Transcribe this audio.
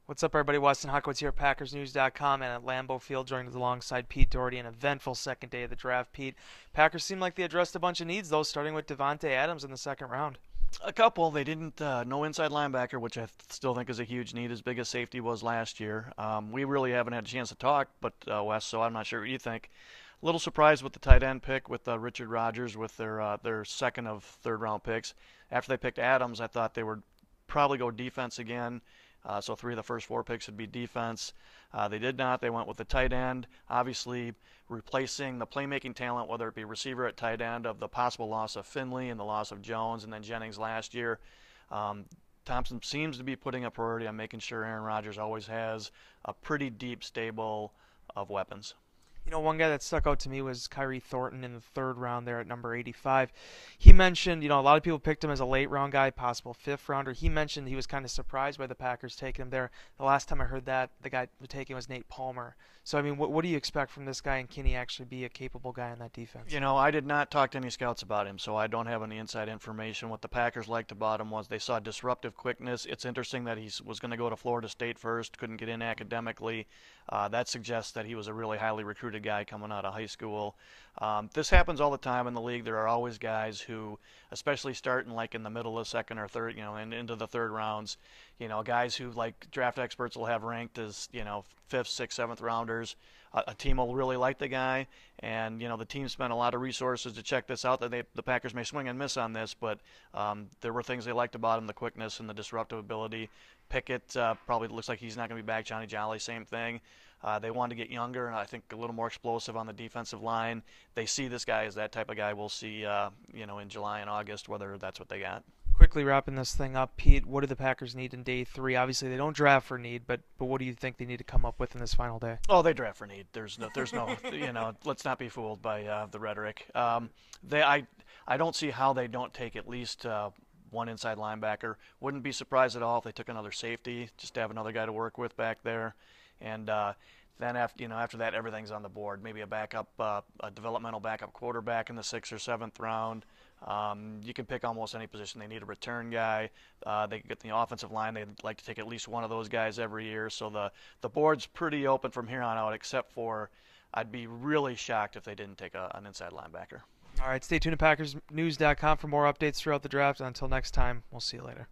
What's up, everybody? Weston Huckwitz here at PackersNews.com and at Lambeau Field, joined alongside Pete Doherty. An eventful second day of the draft, Pete. Packers seem like they addressed a bunch of needs, though, starting with Davante Adams in the second round. A couple. They didn't. No inside linebacker, which I still think is a huge need, as big as safety was last year. We really haven't had a chance to talk, but Wes, so I'm not sure what you think. A little surprised with the tight end pick with Richard Rodgers with their second of third round picks. After they picked Adams, I thought they would probably go defense again. So three of the first four picks would be defense. They did not. They went with the tight end, obviously replacing the playmaking talent, whether it be receiver at tight end, of the possible loss of Finley and the loss of Jones and then Jennings last year. Um, Thompson seems to be putting a priority on making sure Aaron Rodgers always has a pretty deep stable of weapons. One guy that stuck out to me was Khyri Thornton in the third round there at number 85. He mentioned, a lot of people picked him as a late round guy, possible fifth rounder. He mentioned he was kind of surprised by the Packers taking him there. The last time I heard that, the guy taking was Nate Palmer. So, what do you expect from this guy, and can he actually be a capable guy in that defense? I did not talk to any scouts about him, so I don't have any inside information. What the Packers liked about him was they saw disruptive quickness. It's interesting that he was going to go to Florida State first, couldn't get in academically. That suggests that he was a really highly recruited guy coming out of high school. This happens all the time in the league. There are always guys who, especially starting like in the middle of second or third, and into the third rounds, guys who like draft experts will have ranked as, fifth, sixth, seventh rounders. A team will really like the guy, and the team spent a lot of resources to check this out. That the Packers may swing and miss on this, but there were things they liked about him: the quickness and the disruptive ability. Pickett probably looks like he's not going to be back. Johnny Jolly, same thing. They wanted to get younger and I think a little more explosive on the defensive line. They see this guy as that type of guy. We'll see, in July and August whether that's what they got. Quickly wrapping this thing up, Pete, what do the Packers need in day three? Obviously, they don't draft for need, but what do you think they need to come up with in this final day? Oh, they draft for need. There's no, let's not be fooled by the rhetoric. I don't see how they don't take at least one inside linebacker. Wouldn't be surprised at all if they took another safety, just to have another guy to work with back there. And then after that, everything's on the board. Maybe a developmental backup quarterback in the sixth or seventh round. You can pick almost any position. They need a return guy. They can get the offensive line. They'd like to take at least one of those guys every year. So the board's pretty open from here on out, except for I'd be really shocked if they didn't take an inside linebacker. All right, stay tuned to PackersNews.com for more updates throughout the draft. Until next time, we'll see you later.